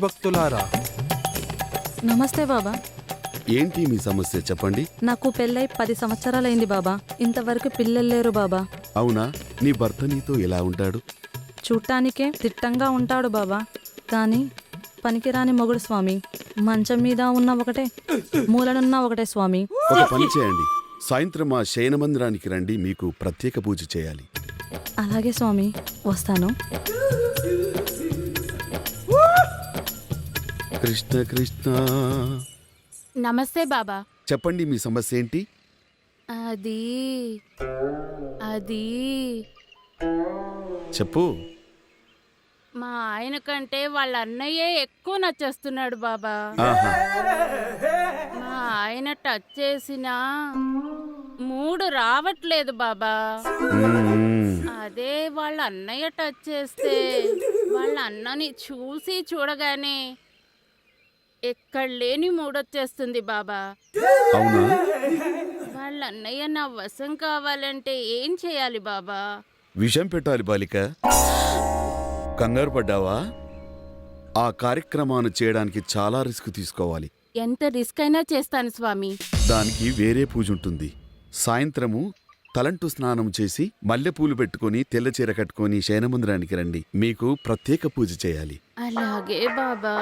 భక్తులారా, నమస్తే బాబా. ఏంటి మీ సమస్య చెప్పండి. నాకు పెళ్ళై 10 సంవత్సరాలైంది బాబా. ఇంతవరకు పిల్లలు లేరు బాబా. అవునా? నీ భర్త నీతో ఎలా ఉంటాడు? చూడటానికే తిట్టంగా ఉంటాడు బాబా, కానీ పనికిరాని మొగుడు స్వామి. మంచం మీద ఉన్న ఒకటే, మూలనున్న ఒకటే స్వామి. ఒక పని చేయండి, సాయంత్రం మా శయన మందిరానికి రండి, మీకు ప్రత్యేక పూజ చేయాలి. అలాగే స్వామి, వస్తాను. కృష్ణ కృష్ణ. నమస్తే బాబా. చెప్పండి, మీ సమస్య ఏంటి? అది చెప్పు. మా ఆయన కంటే వాళ్ళ అన్నయ్యే ఎక్కువ నచ్చేస్తున్నాడు బాబా. ఆహా. మా ఆయన టచ్ చేసినా మూడు రావట్లేదు బాబా. అదే వాళ్ళ అన్నయ్య టచ్ చేస్తే వాళ్ళ అన్నని చూడగానే ఎక్కడ లేని మూడొచ్చేస్తుంది బాబా. అవునా? వాళ్ళ అన్నయ్య నా వశం కావాలంటే ఏం చేయాలి బాబా? విషం పెట్టాలి బాలిక. కంగారు పడ్డావా? ఆ కార్యక్రమాన్ని చేయడానికి చాలా రిస్క్ తీసుకోవాలి. ఎంత రిస్క్ అయినా చేస్తాను స్వామి. దానికి వేరే పూజ ఉంటుంది. సాయంత్రము తలంటు స్నానం చేసి మల్లెపూలు పెట్టుకుని తెల్ల చీర కట్టుకుని శయనమందిరానికి రండి, మీకు ప్రత్యేక పూజ చేయాలి. అలాగే బాబా.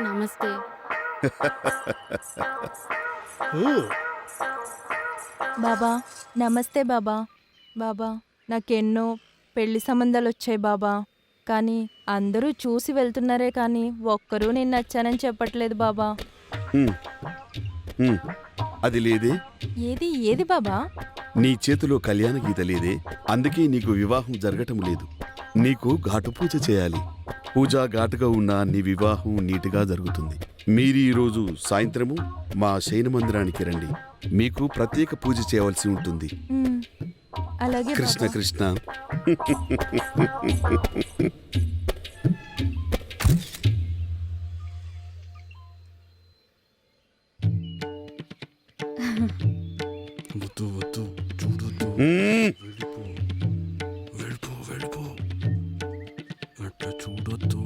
నమస్తే. బాబా నమస్తే బాబా. బాబా నాకెన్నో పెళ్లి సంబంధాలు వచ్చాయి బాబా, కానీ అందరూ చూసి వెళ్తున్నారే కానీ ఒక్కరూ నేను నచ్చానని చెప్పట్లేదు బాబా. అది లేదే? ఏది బాబా? నీ చేతిలో కళ్యాణ గీత లేదే, అందుకే నీకు వివాహం జరగటం లేదు. నీకు ఘాటు పూజ చేయాలి. పూజ ఘాటుగా ఉన్నా నీ వివాహం నీటిగా జరుగుతుంది. మీరు ఈరోజు సాయంత్రము మా శయన మందిరానికి రండి, మీకు ప్రత్యేక పూజ చేయవలసి ఉంటుంది. అలాగే కృష్ణ బాబా. కృష్ణ. వద్దు వద్దు, చూడొద్దు. వెళ్ళిపో వెళ్ళిపో, అట్లా చూడొద్దు.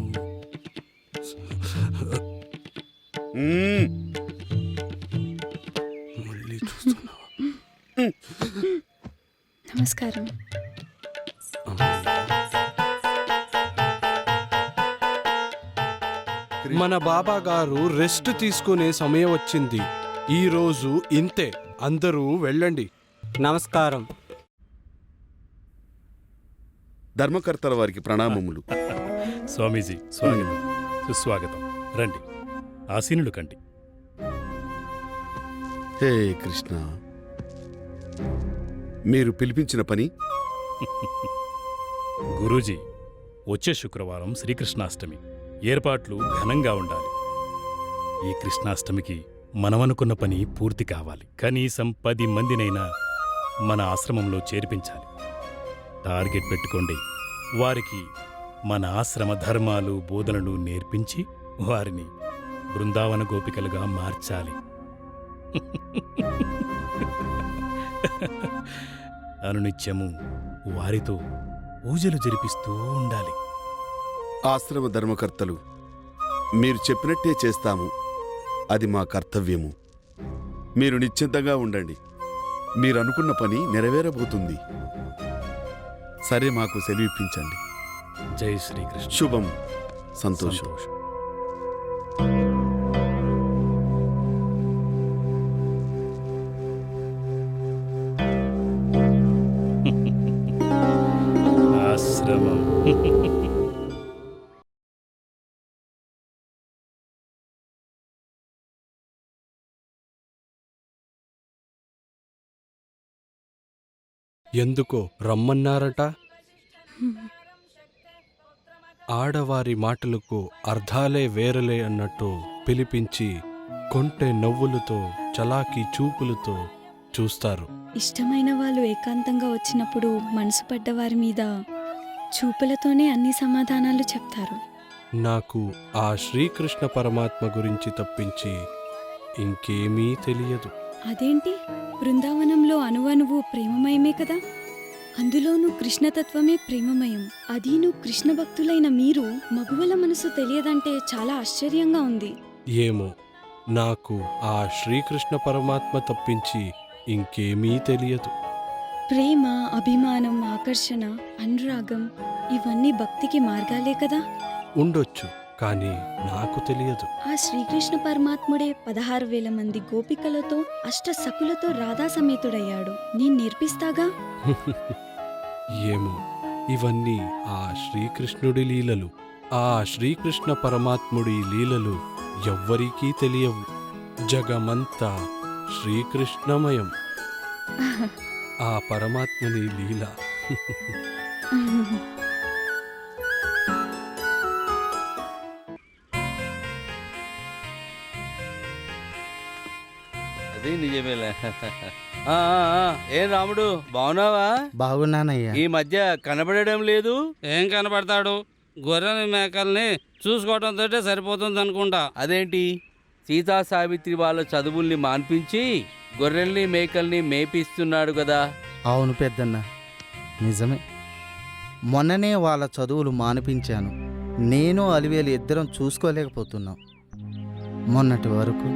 మళ్ళీ చూస్తున్నా. నమస్కారం. మన బాబా గారు రెస్ట్ తీసుకునే సమయం వచ్చింది. ఈ రోజు ఇంతే, అందరూ వెళ్ళండి. నమస్కారం. ధర్మకర్తల వారికి ప్రణామములు. స్వామీజీ, స్వాగతం సుస్వాగతం. రండి, ఆసీనులు కండి. హే కృష్ణ, మీరు పిలిపించిన పని? గురూజీ, వచ్చే శుక్రవారం శ్రీకృష్ణాష్టమి. ఏర్పాట్లు ఘనంగా ఉండాలి. ఈ కృష్ణాష్టమికి మనమనుకున్న పని పూర్తి కావాలి. కనీసం 10 మందినైనా మన ఆశ్రమంలో చేర్పించాలి. టార్గెట్ పెట్టుకోండి. వారికి మన ఆశ్రమ ధర్మాలు బోధనలు నేర్పించి వారిని బృందావన గోపికలుగా మార్చాలి. అనునిత్యము వారితో పూజలు జరిపిస్తూ ఉండాలి. ఆశ్రమ ధర్మకర్తలు, మీరు చెప్పినట్టే చేస్తాము. అది మా కర్తవ్యము. మీరు నిశ్చింతంగా ఉండండి, మీరనుకున్న పని నెరవేరబోతుంది. సరే, మాకు సెలవిప్పించండి. జై శ్రీకృష్ణ. శుభం. సంతోషం. ఆశ్రమం. ఎందుకో రమ్మన్నారట. ఆడవారి మాటలకు అర్థాలే వేరలే అన్నట్టు పిలిపించి కొంటె నవ్వులతో చలాకీ చూపులతో చూస్తారు. ఇష్టమైన వాళ్ళు ఏకాంతంగా వచ్చినప్పుడు మనసు పడ్డవారి మీద చూపులతోనే అన్ని సమాధానాలు చెప్తారు. నాకు ఆ శ్రీకృష్ణ పరమాత్మ గురించి తప్పించి ఇంకేమీ తెలియదు. అదేంటి, బృందావనంలో అణువణువు ప్రేమమయమే కదా. అందులోనూ కృష్ణతత్వమే ప్రేమమయం. అదీను కృష్ణ భక్తులైన మీరు మగువల మనసు తెలియదంటే చాలా ఆశ్చర్యంగా ఉంది. ఏమో, నాకు ఆ శ్రీకృష్ణ పరమాత్మ తప్పించి ఇంకేమీ తెలియదు. ప్రేమ, అభిమానం, ఆకర్షణ, అనురాగం ఇవన్నీ భక్తికి మార్గాలే కదా. ఉండొచ్చు, కానీ నాకు తెలియదు. ఆ శ్రీకృష్ణ పరమాత్ముడే 16,000 మంది గోపికలతో అష్ట సకులతో రాధా సమేతుడయ్యాడు. నేను నేర్పిస్తాగా. ఏమో, ఇవన్నీ ఆ శ్రీకృష్ణుడి లీలలు. ఆ శ్రీకృష్ణ పరమాత్ముడి లీలలు ఎవ్వరికీ తెలియవు. జగమంతా శ్రీకృష్ణమయం. ఆ పరమాత్ముని లీల. అది నిజమేలే. ఏం రాముడు, బాగున్నావా? బాగున్నానయ్యా. ఈ మధ్య కనబడడం లేదు. ఏం కనబడతాడు? గొర్రెని మేకల్ని చూసుకోవడంతో సరిపోతుంది అనుకుంటా. అదేంటి, సీతా సావిత్రి వాళ్ళ చదువుల్ని మాన్పించి గొర్రెల్ని మేకల్ని మేపిస్తున్నాడు కదా. అవును పెద్దన్న, నిజమే. మొన్ననే వాళ్ళ చదువులు మానిపించాను. నేను అలివేలు ఇద్దరం చూసుకోలేకపోతున్నాం. మొన్నటి వరకు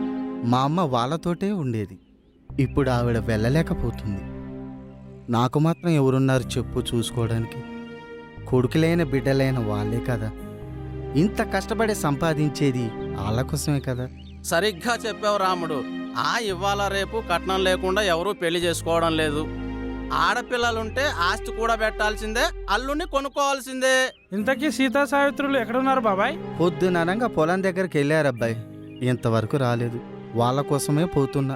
మా అమ్మ వాళ్ళతోటే ఉండేది. ఇప్పుడు ఆవిడ వెళ్ళలేకపోతుంది. నాకు మాత్రం ఎవరున్నారు చెప్పు చూసుకోవడానికి? కొడుకులైన బిడ్డలైన వాళ్ళే కదా. ఇంత కష్టపడి సంపాదించేది వాళ్ళ కోసమే కదా. సరిగ్గా చెప్పావు రాముడు. ఇవాళ రేపు కట్నం లేకుండా ఎవరూ పెళ్లి చేసుకోవడం లేదు. ఆడపిల్లలుంటే ఆస్తి కూడా పెట్టాల్సిందే, అల్లుని కొనుక్కోవాల్సిందే. ఇంతకీ సీతా సావిత్రులు ఎక్కడున్నారు బాబాయ్? పొద్దుననంగా పొలం దగ్గరికి వెళ్ళారబ్బాయి, ఇంతవరకు రాలేదు. వాళ్ళ కోసమే పోతున్నా.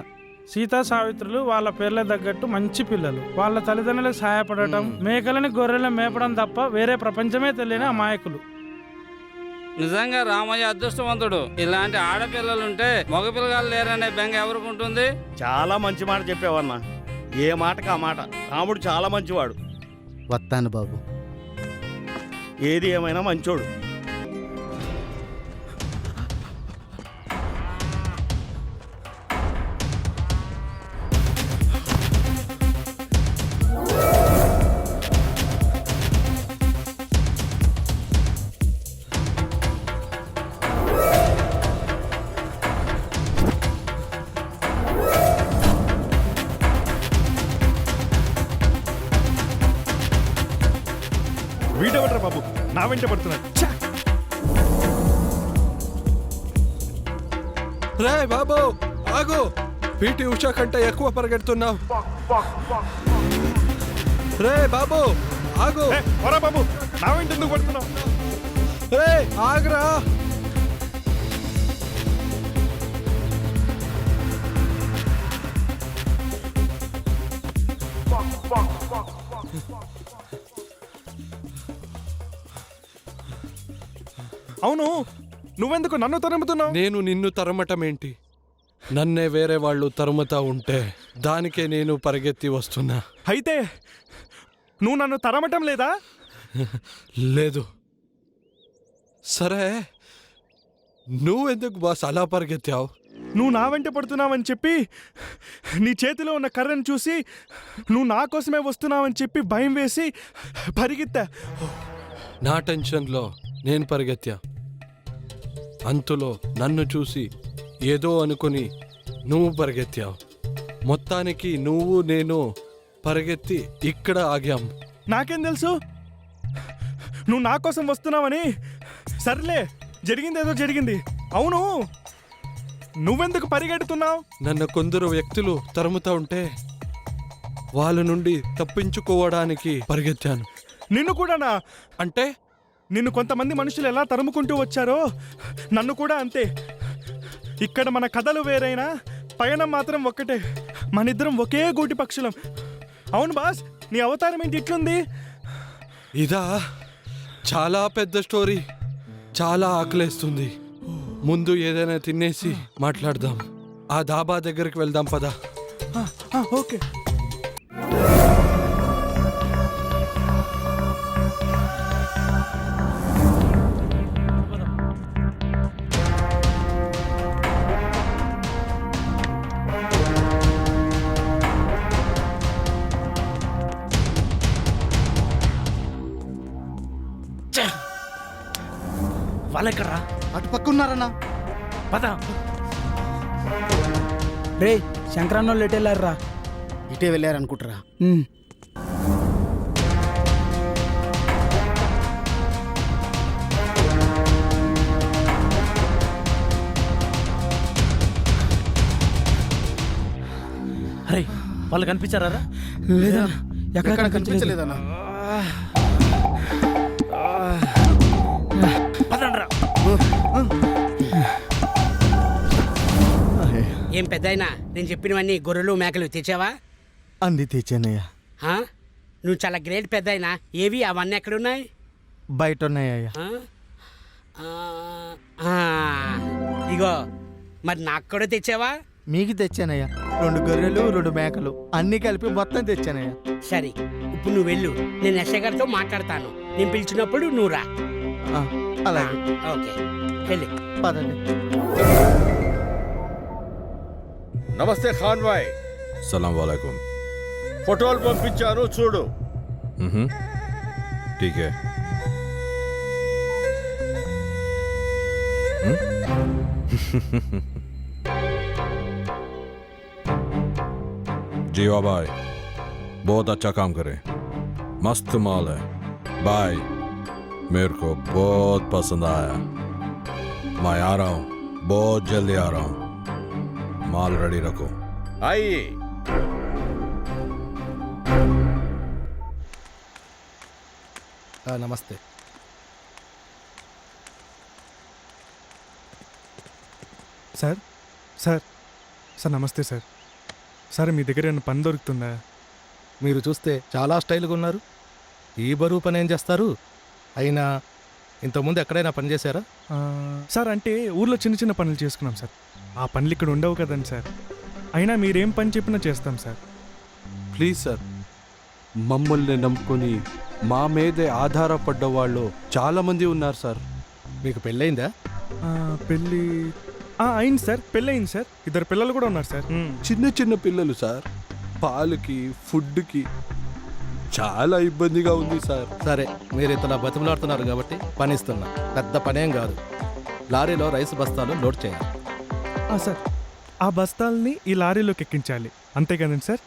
సీతా సావిత్రులు వాళ్ళ పేర్ల తగ్గట్టు మంచి పిల్లలు. వాళ్ళ తల్లిదండ్రులకు సహాయపడటం, మేకలని గొర్రెలను మేపడం తప్ప వేరే ప్రపంచమే తెలియని అమాయకులు. నిజంగా రామయ్య అదృష్టవంతుడు. ఇలాంటి ఆడపిల్లలుంటే మగపిల్లగాలు లేరనే బెంగ ఎవరికి ఉంటుంది? చాలా మంచి మాట చెప్పావన్నా. ఏ మాటకు ఆ మాట. రాముడు చాలా మంచివాడు. వస్తాను బాబు. ఏది ఏమైనా మంచోడు. వీడెవడ్రా బాబు నా వెంట పడుతున్నాడు? రే బాబు, ఆగు. పీటీ ఉషా కంటే ఎక్కువ పరిగెడుతున్నావు. రే బాబు, ఆగు. వరా బాబు, నా వెంట ఎందుకు పడుతున్నావు? రే ఆగ్రా. అవును, నువ్వెందుకు నన్ను తరుముతున్నావు? నేను నిన్ను తరమటమేంటి? నన్నే వేరే వాళ్ళు తరుముతా ఉంటే దానికే నేను పరిగెత్తి వస్తున్నా. అయితే నువ్వు నన్ను తరమటం లేదా? లేదు. సరే, నువ్వెందుకు బాస్ అలా పరిగెత్తావు? నువ్వు నా వెంట పడుతున్నావని చెప్పి, నీ చేతిలో ఉన్న కర్రను చూసి నువ్వు నా కోసమే వస్తున్నావని చెప్పి భయం వేసి పరిగెత్తా. నా టెన్షన్లో నేను పరిగెత్తా. అంతులో నన్ను చూసి ఏదో అనుకుని నువ్వు పరిగెత్తావు. మొత్తానికి నువ్వు నేను పరిగెత్తి ఇక్కడ ఆగాం. నాకేం తెలుసు నువ్వు నా కోసం వస్తున్నావని? సర్లే, జరిగిందేదో జరిగింది. అవును, నువ్వెందుకు పరిగెడుతున్నావు? నన్ను కొందరు వ్యక్తులు తరుముతా ఉంటే వాళ్ళ నుండి తప్పించుకోవడానికి పరిగెత్తాను. నిన్ను కూడానా? అంటే నిన్ను కొంతమంది మనుషులు ఎలా తరుముకుంటూ వచ్చారో నన్ను కూడా అంతే. ఇక్కడ మన కథలు వేరైనా పయనం మాత్రం ఒక్కటే. మనిద్దరం ఒకే గూటి పక్షులం. అవును బాస్, నీ అవతారం ఏంటి ఇట్లుంది? ఇదా చాలా పెద్ద స్టోరీ. చాలా ఆకలేస్తుంది. ముందు ఏదైనా తినేసి మాట్లాడదాం. ఆ ధాబా దగ్గరికి వెళ్దాం పదా. ఓకే. వాళ్ళెక్కడ్రా? అటు పక్క ఉన్నారన్నా. పద. రే శంకరన్నోళ్ళు ఎటు వెళ్ళారా? ఇటే వెళ్ళారనుకుంటారా? అరే వాళ్ళు కనిపించారా? లేదా ఎక్కడ కనిపించలేదన్నా. పదండ్రా. ఏం పెద్దాయనా, నేను చెప్పినవన్నీ గొర్రెలు మేకలు తెచ్చావా? అంది తెచ్చానయ్యా. ఆ? నువ్వు చాలా గ్రేట్ పెద్దాయనా. ఏవి అవన్నీ ఎక్కడున్నాయి? బయట ఉన్నాయ్యా. ఆ? ఆ, ఇగో మరి నాకు కూడా తెచ్చావా? మీకు తెచ్చానయ్యా. 2 గొర్రెలు 2 మేకలు అన్నీ కలిపి మొత్తం తెచ్చానయ్యా. సరే, ఇప్పుడు నువ్వు వెళ్ళు. నేను ఎస్ఐ గారితో మాట్లాడతాను. నేను పిలిచినప్పుడు నువ్వు రా. అలాగే. ఓకే, వెళ్ళి. పదండి. నమస్తే ఖాన్ భాయ్. సలాం వాలేకుమ్. ఫోటోలు పంపించాను చూడు. ठीक है. जीवा भाई बहुत अच्छा काम करे, मस्त माल है भाई, मेरे को बहुत पसंद आया. मैं आ रहा हूँ, बहुत जल्दी आ रहा हूँ. माल रेडी रखो. आइए. నమస్తే. సార్ సార్ సార్ నమస్తే సార్. సార్ మీ దగ్గర ఏమైనా పని దొరుకుతుందా? మీరు చూస్తే చాలా స్టైల్గా ఉన్నారు. ఈ బరువు పని ఏం చేస్తారు? అయినా ఇంతకుముందు ఎక్కడైనా పని చేశారా? సార్ అంటే ఊర్లో చిన్న చిన్న పనులు చేసుకున్నాం సార్. ఆ పనులు ఇక్కడ ఉండవు కదండి సార్. అయినా మీరేం పని చెప్పినా చేస్తాం సార్. ప్లీజ్ సార్, మమ్మల్ని నమ్ముకొని మా మీదే ఆధారపడ్డ వాళ్ళు చాలామంది ఉన్నారు సార్. మీకు పెళ్ళయిందా? పెళ్ళి అయింది సార్. పెళ్ళయింది సార్. 2 పిల్లలు కూడా ఉన్నారు సార్. చిన్న చిన్న పిల్లలు సార్. పాలకి ఫుడ్కి చాలా ఇబ్బందిగా ఉంది సార్. సరే, మీరు ఇతలా బతిమలాడుతున్నారు కాబట్టి పని ఇస్తున్నా. పెద్ద పనేం కాదు. లారీలో రైస్ బస్తాలు లోడ్ చేయాలి. సార్, ఆ బస్తాల్ని ఈ లారీలోకి ఎక్కించాలి, అంతే కదండి సార్?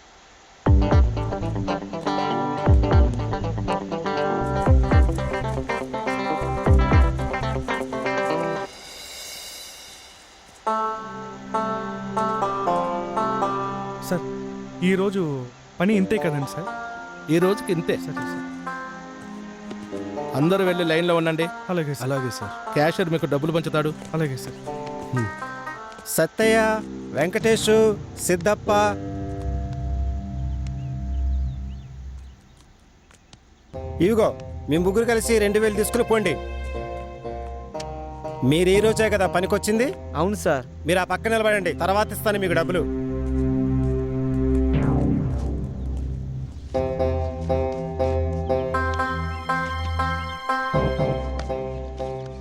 సార్, ఈరోజు పని ఇంతే కదండి సార్? ఈ రోజుకి ఇంతే. సరే సార్. అందరూ వెళ్ళి లైన్లో ఉండండి. అలాగే సార్. అలాగే సార్. క్యాషియర్ మీకు డబ్బులు పంచుతాడు. అలాగే సార్. సత్తయ్య, వెంకటేషు, సిద్ధప్ప, ఇవిగో మీ ముగ్గురు కలిసి 2000 తీసుకుని పోండి. మీరు ఈ రోజే కదా పనికొచ్చింది? అవును సార్. మీరు ఆ పక్క నిలబడండి, తర్వాత ఇస్తాను మీకు డబ్బులు.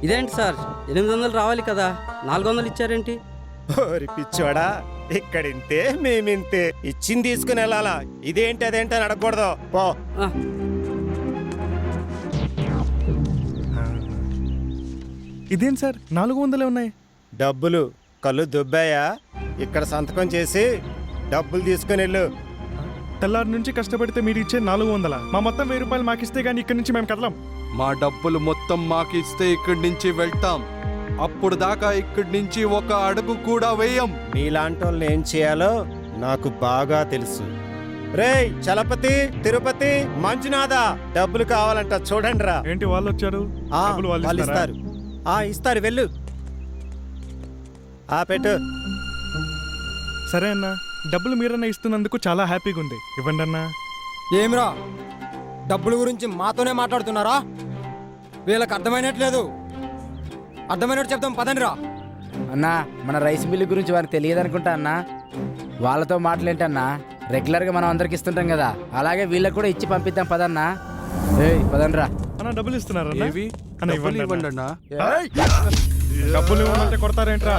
ఇదేంటి సార్, 800 రావాలి కదా, 400 ఇచ్చారేంటి? ఓరి పిచ్చోడా, ఇక్కడింతే మేమింతే. ఇచ్చింది తీసుకుని వెళ్ళాలా? ఇదేంటి అదేంటి అని అడగకూడదు. పో. ఇదేంటి సార్ 400 ఉన్నాయి? డబ్బులు కళ్ళు దుబ్బాయా? ఇక్కడ సంతకం చేసి డబ్బులు తీసుకుని వెళ్ళు. తెల్లారి నుంచి కష్టపడితే మీరు ఇచ్చే 400. మా మొత్తం 1000 రూపాయలు మాకిస్తే గానీ ఇక్కడి నుంచి మేము కదలం. మా డబ్బులు మొత్తం మాకిస్తే ఇక్కడి నుంచి వెళ్తాం. అప్పుడు దాకా ఇక్కడి నుంచి ఒక అడుగు కూడా వేయం. మీలాంటి వాళ్ళని ఏం చేయాలో నాకు బాగా తెలుసు. రేయ్ చలపతి, తిరుపతి, మంజునాథ, డబ్బులు కావాలంట చూడండి రా. ఏంటి వాళ్ళు వచ్చారు? డబ్బులు వాళ్ళు ఇస్తారు. ఇస్తారు, వెళ్ళు. పెట్టు. సరే అన్న, డబ్బులు మీరన్నా ఇస్తున్నందుకు చాలా హ్యాపీగా ఉంది. ఇవ్వండి అన్నా. ఏమిరా, డబ్బుల గురించి మాతోనే మాట్లాడుతున్నారా? వీళ్ళకి అర్థమైనట్లేదు. అర్థమైనట్టు చెప్తాం, పదండి రా. అన్నా, మన రైస్ మిల్లు గురించి వారికి తెలియదు అనుకుంటా అన్నా. వాళ్ళతో మాటలేంటన్నా, రెగ్యులర్గా మనం అందరికి ఇస్తుంటాం కదా, అలాగే వీళ్ళకి కూడా ఇచ్చి పంపిద్దాం పదన్నా. పదండి రా. అన్న డబ్బులు ఇస్తున్నారు ఏవి? డబ్బులు ఇవ్వండి అన్నా. డబ్బులు ఇవ్వమంటే కొడతారేంట్రా?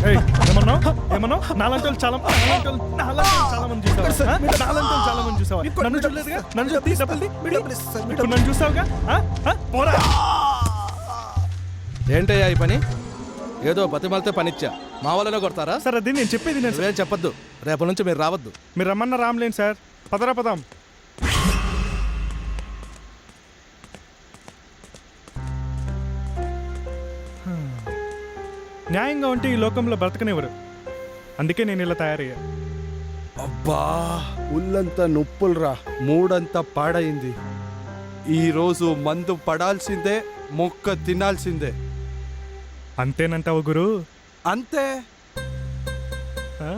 ఏయ్, ఏమన్నావు నాలంటి వాళ్ళు చాలా మంది చూసావా? నాలంటి వాళ్ళు చాలా మంది చూసావా? నన్ను చూడలేదుగా? నన్ను చూస్తే ఇప్పుడు నన్ను చూసావుగా? పోరా. ఏంటయ్యా ఈ పని? ఏదో బతిమాలితే పనిచ్చా మా వాళ్ళనే కొడతారా? సార్ అది నేను చెప్పేది నేను ఏం చెప్పొద్దు. రేపటి నుంచి మీరు రావద్దు. మీరు రమ్మన్న రామ్లేను సార్. పదరా పదాం. న్యాయంగా ఉంటే ఈ లోకంలో బ్రతకనివ్వరు. అందుకే నేను ఇలా తయారయ్యా. అబ్బా ఉల్లంతా నొప్పులురా, మూడంతా పాడైంది. ఈరోజు మందు పడాల్సిందే, మొక్క తినాల్సిందే. అంతేనంటావు గురు? అంతే. ఆ?